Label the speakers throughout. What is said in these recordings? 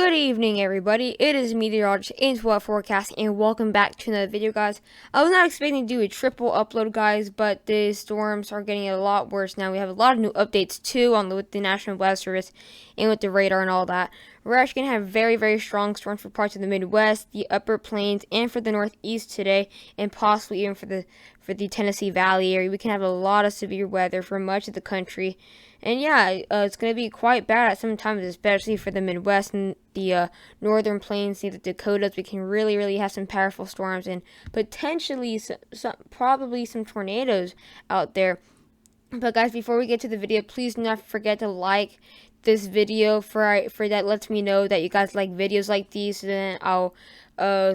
Speaker 1: Good evening, everybody. It is Meteorologist Ains Weather Forecast, and welcome back to another video, guys. I was not expecting to do a triple upload, guys, but the storms are getting a lot worse now. We have a lot of new updates too with the National Weather Service and with the radar and all that. We're actually gonna have very, very strong storms for parts of the Midwest, the Upper Plains, and for the Northeast today, and possibly even for the Tennessee Valley area. We can have a lot of severe weather for much of the country. And yeah, it's going to be quite bad at some times, especially for the Midwest and the northern plains, the Dakotas. We can really have some powerful storms and potentially probably some tornadoes out there. But guys, before we get to the video, please do not forget to like this video for that lets me know that you guys like videos like these, and then I'll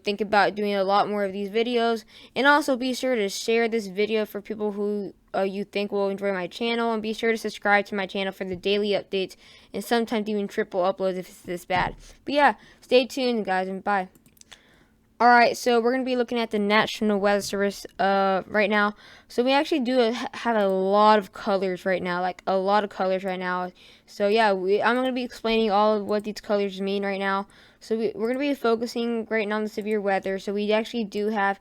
Speaker 1: think about doing a lot more of these videos. And also be sure to share this video for people who you think will enjoy my channel, and be sure to subscribe to my channel for the daily updates and sometimes even triple uploads if it's this bad. But yeah, stay tuned, guys, and bye. Alright, so we're going to be looking at the National Weather Service right now. So we actually do have a lot of colors right now, like a lot of colors right now. So yeah, I'm going to be explaining all of what these colors mean right now. So we're going to be focusing right now on the severe weather. So we actually do have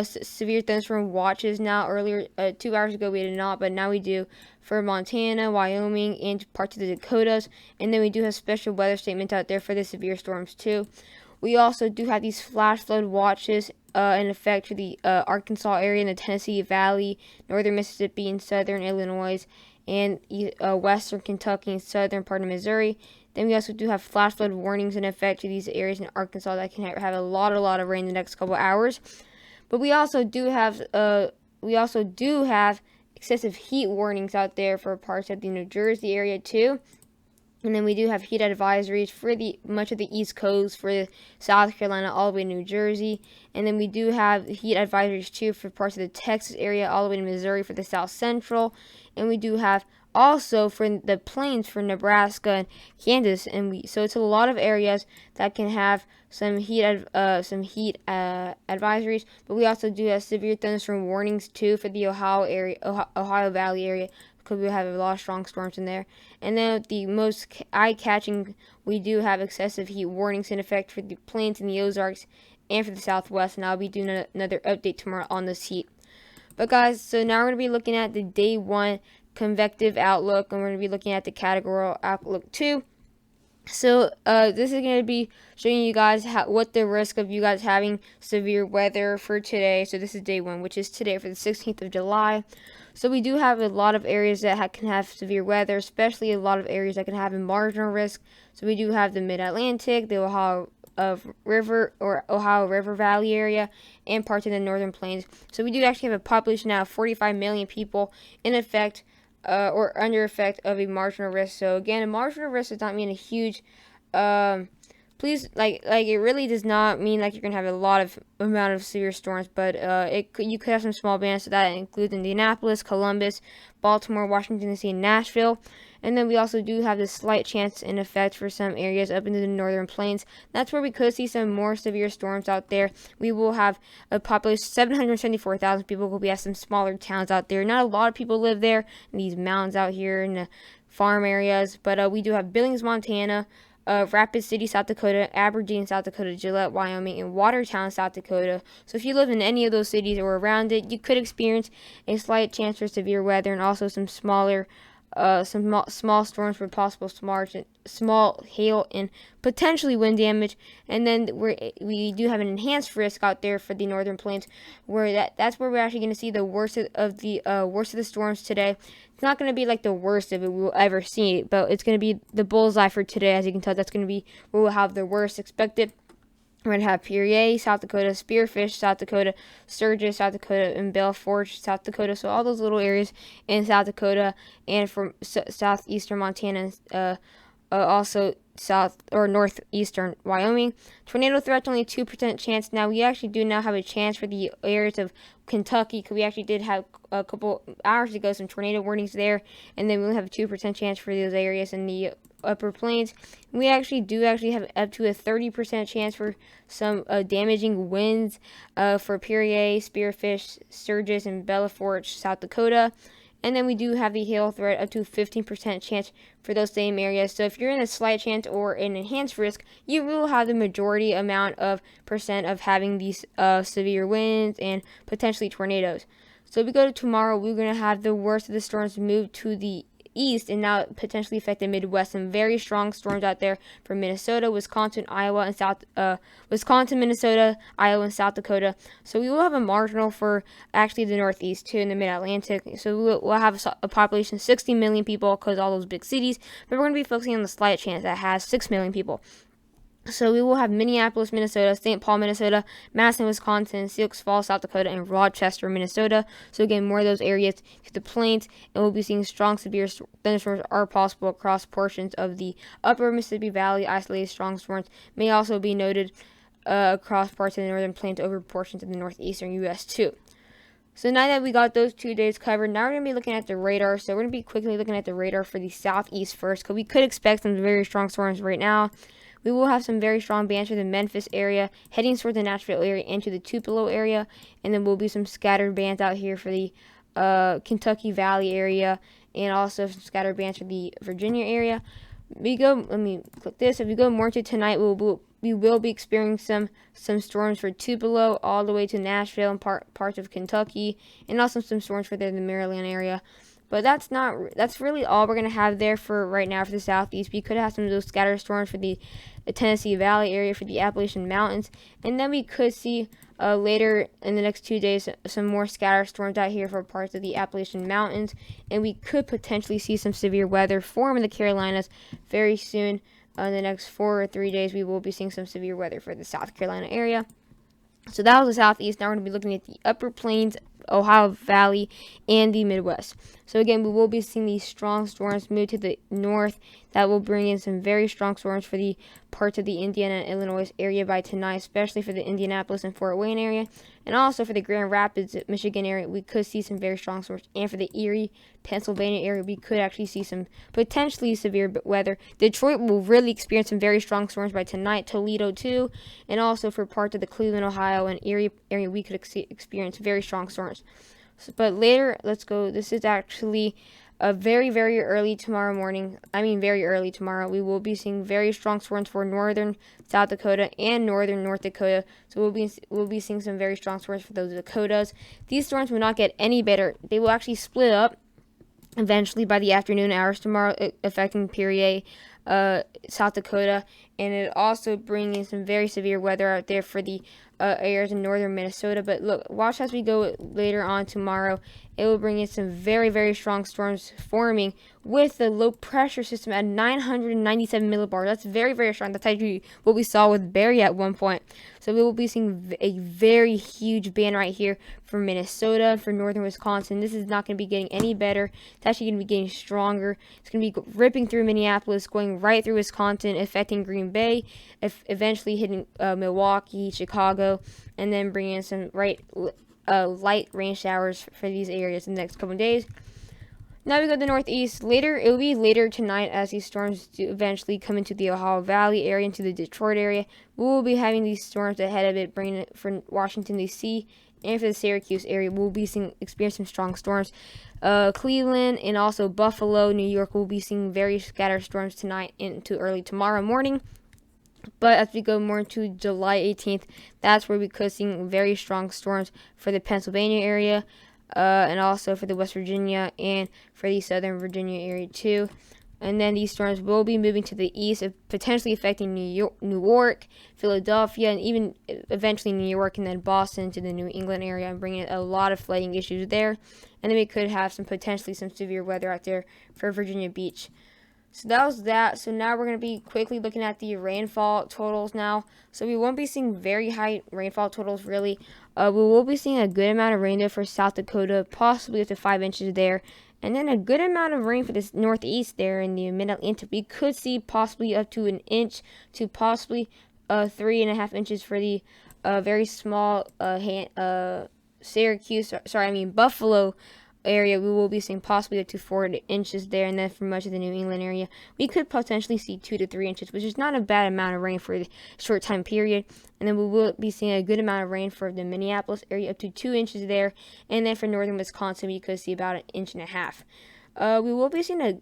Speaker 1: severe thunderstorm watches now. Earlier, 2 hours ago, we did not, but now we do for Montana, Wyoming, and parts of the Dakotas. And then we do have special weather statements out there for the severe storms too. We also do have these flash flood watches in effect for the Arkansas area and the Tennessee Valley, northern Mississippi and southern Illinois, and western Kentucky and southern part of Missouri. Then we also do have flash flood warnings in effect for these areas in Arkansas that can have a lot of rain in the next couple hours. But we also do have excessive heat warnings out there for parts of the New Jersey area too. And then we do have heat advisories for much of the East Coast, for South Carolina, all the way to New Jersey. And then we do have heat advisories too for parts of the Texas area, all the way to Missouri for the South Central. And we do have also for the plains for Nebraska and Kansas. So it's a lot of areas that can have some heat advisories. But we also do have severe thunderstorm warnings too for the Ohio Valley area, because we have a lot of strong storms in there. And then the most eye-catching, we do have excessive heat warnings in effect for the plains and the Ozarks and for the Southwest, and I'll be doing another update tomorrow on this heat. But guys, so now we're going to be looking at the day 1 convective outlook, and we're going to be looking at the categorical outlook 2. So this is going to be showing you guys what the risk of you guys having severe weather for today. So this is day 1, which is today for the 16th of July. So we do have a lot of areas that can have severe weather, especially a lot of areas that can have a marginal risk. So we do have the Mid-Atlantic, the Ohio River Valley area, and parts of the northern plains. So we do actually have a population now of 45 million people in effect or under effect of a marginal risk. So again, a marginal risk does not mean a huge please, it really does not mean like you're gonna have a lot of amount of severe storms, but you could have some small bands. So that includes Indianapolis, Columbus, Baltimore, Washington D.C., and Nashville. And then we also do have this slight chance in effect for some areas up into the northern plains. That's where we could see some more severe storms out there. We will have a population 774,000 people. Will be at some smaller towns out there. Not a lot of people live there in these mountains out here in the farm areas, but we do have Billings, Montana, Rapid City, South Dakota, Aberdeen, South Dakota, Gillette, Wyoming, and Watertown, South Dakota. So if you live in any of those cities or around it, you could experience a slight chance for severe weather, and also some smaller small storms with possible small hail and potentially wind damage. And then we do have an enhanced risk out there for the northern plains, where that's where we're actually going to see the worst of the storms today. It's not going to be like the worst of it we will ever see, but it's going to be the bullseye for today. As you can tell, that's going to be where we'll have the worst expected. We're going to have Pierre, South Dakota, Spearfish, South Dakota, Sturgis, South Dakota, and Belfort, South Dakota. So all those little areas in South Dakota, and from southeastern Montana, also south or northeastern Wyoming. Tornado threat, only 2% chance. Now we actually do now have a chance for the areas of Kentucky, because we actually did have a couple hours ago some tornado warnings there, and then we'll have a 2% chance for those areas in the upper plains. We actually have up to a 30% chance for some damaging winds for Pierre, Spearfish, Sturgis, and Belfort, South Dakota. And then we do have the hail threat up to 15% chance for those same areas. So if you're in a slight chance or an enhanced risk, you will have the majority amount of percent of having these severe winds and potentially tornadoes. So if we go to tomorrow, we're going to have the worst of the storms move to the east and now potentially affect the Midwest. Some very strong storms out there for Minnesota, Wisconsin, Iowa, and Wisconsin, Minnesota, Iowa, and South Dakota. So we will have a marginal for actually the Northeast too, in the Mid-Atlantic. So we'll have a population of 60 million people because all those big cities, but we're going to be focusing on the slight chance that has 6 million people. So we will have Minneapolis, Minnesota, St. Paul, Minnesota, Madison, Wisconsin, Sioux Falls, South Dakota, and Rochester, Minnesota. So again, more of those areas to the plains, and we'll be seeing strong, severe thunderstorms are possible across portions of the upper Mississippi Valley. Isolated strong storms may also be noted across parts of the northern plains over portions of the northeastern U.S. too. So now that we got those 2 days covered, now we're going to be looking at the radar. So we're going to be quickly looking at the radar for the southeast first, because we could expect some very strong storms right now. We will have some very strong bands for the Memphis area, heading towards the Nashville area into the Tupelo area, and then will be some scattered bands out here for the Kentucky Valley area, and also some scattered bands for the Virginia area. Let me click this. If we go more to tonight, we will be experiencing some storms for Tupelo all the way to Nashville and parts of Kentucky, and also some storms for the Maryland area. But that's really all we're going to have there for right now for the southeast. We could have some of those scattered storms for the Tennessee Valley area, for the Appalachian Mountains. And then we could see later in the next 2 days some more scattered storms out here for parts of the Appalachian Mountains. And we could potentially see some severe weather form in the Carolinas very soon. In the next 4 or 3 days, we will be seeing some severe weather for the South Carolina area. So that was the southeast. Now we're going to be looking at the upper plains, Ohio Valley, and the Midwest. So again, we will be seeing these strong storms move to the north. That will bring in some very strong storms for the parts of the Indiana and Illinois area by tonight, especially for the Indianapolis and Fort Wayne area, and also for the Grand Rapids, Michigan area. We could see some very strong storms, and for the Erie, Pennsylvania area, we could actually see some potentially severe weather. Detroit will really experience some very strong storms by tonight, Toledo too, and also for parts of the Cleveland, Ohio, and Erie area, we could experience very strong storms. But later, let's go. This is actually very, very early tomorrow morning. Very early tomorrow. We will be seeing very strong storms for northern South Dakota and northern North Dakota. So we'll be seeing some very strong storms for those Dakotas. These storms will not get any better. They will actually split up eventually by the afternoon hours tomorrow, affecting Pierre, South Dakota, and it also bringing some very severe weather out there for the areas in northern Minnesota. But look, watch as we go later on tomorrow. It will bring in some very, very strong storms forming with the low pressure system at 997 millibars. That's very, very strong. That's actually what we saw with Barry at one point. So we will be seeing a very huge band right here for Minnesota, for northern Wisconsin. This is not going to be getting any better. It's actually going to be getting stronger. It's going to be ripping through Minneapolis, going right through Wisconsin, affecting Green Bay, eventually hitting Milwaukee, Chicago, and then bringing in some light rain showers for these areas in the next couple of days. Now we go to the northeast. It will be later tonight as these storms do eventually come into the Ohio Valley area, into the Detroit area. We will be having these storms ahead of it, bringing it for Washington, D.C., and for the Syracuse area. We'll be experiencing strong storms. Cleveland and also Buffalo, New York, will be seeing very scattered storms tonight into early tomorrow morning. But as we go more into July 18th, that's where we could see very strong storms for the Pennsylvania area, and also for the West Virginia and for the Southern Virginia area too. And then these storms will be moving to the east, potentially affecting New York, Philadelphia, and even eventually New York, and then Boston to the New England area, and bringing a lot of flooding issues there. And then we could have potentially some severe weather out there for Virginia Beach. So that was that. So now we're going to be quickly looking at the rainfall totals now. So we won't be seeing very high rainfall totals really. We will be seeing a good amount of rain there for South Dakota, possibly up to 5 inches there. And then a good amount of rain for this northeast there in the Mid-Atlantic. We could see possibly up to an inch to possibly 3.5 inches for the very small Buffalo area, we will be seeing possibly up to 4 inches there, and then for much of the New England area, we could potentially see 2 to 3 inches, which is not a bad amount of rain for a short time period. And then we will be seeing a good amount of rain for the Minneapolis area, up to 2 inches there, and then for northern Wisconsin, we could see about 1.5 inches. We will be seeing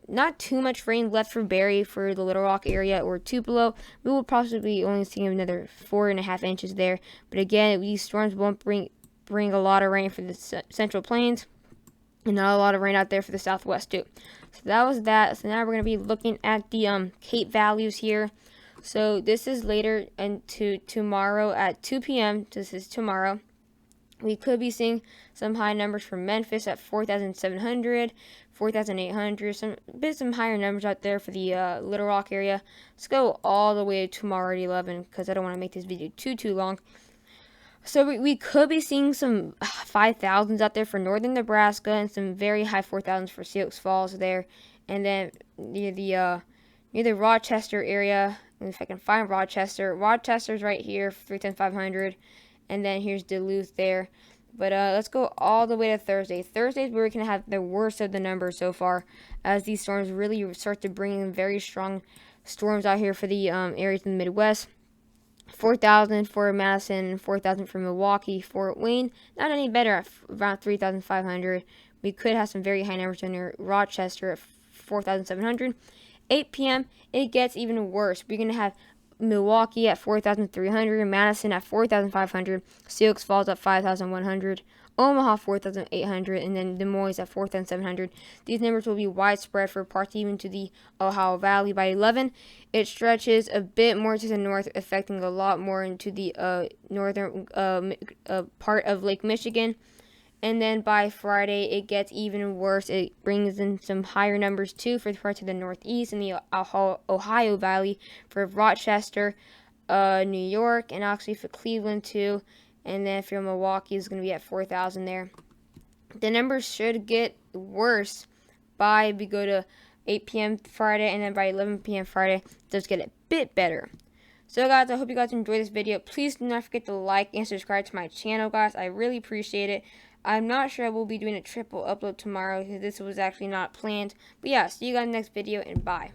Speaker 1: not too much rain left for Barrie for the Little Rock area or Tupelo. We will possibly only see another 4.5 inches there. But again, these storms won't bring a lot of rain for the Central Plains, and not a lot of rain out there for the Southwest too. So that was that. So now we're going to be looking at the Cape values here. So this is later into tomorrow at 2 p.m. This is tomorrow. We could be seeing some high numbers for Memphis at 4,700, 4,800, some higher numbers out there for the Little Rock area. Let's go all the way to tomorrow at 11 because I don't want to make this video too long. So we could be seeing some 5,000s out there for northern Nebraska and some very high 4,000s for Sioux Falls there. And then near the Rochester area, if I can find Rochester. Rochester's right here, 3,500. And then here's Duluth there. But let's go all the way to Thursday. Thursday's where we can have the worst of the numbers so far, as these storms really start to bring in very strong storms out here for the areas in the Midwest. 4,000 for Madison, 4,000 for Milwaukee, Fort Wayne. Not any better at around 3,500. We could have some very high numbers near Rochester at 4,700. 8 p.m. it gets even worse. We're going to have Milwaukee at 4,300, Madison at 4,500, Sioux Falls at 5,100, Omaha 4,800, and then Des Moines at 4,700. These numbers will be widespread for parts even to the Ohio Valley. By 11, it stretches a bit more to the north, affecting a lot more into the northern part of Lake Michigan. And then by Friday, it gets even worse. It brings in some higher numbers too for parts of the Northeast and the Ohio Valley for Rochester, New York, and actually for Cleveland too. And then for Milwaukee, is going to be at 4,000 there. The numbers should get worse by we go to 8 p.m. Friday, and then by 11 p.m. Friday, it does get a bit better. So guys, I hope you guys enjoyed this video. Please do not forget to like and subscribe to my channel, guys. I really appreciate it. I'm not sure I will be doing a triple upload tomorrow because this was actually not planned. But yeah, see you guys in the next video, and bye.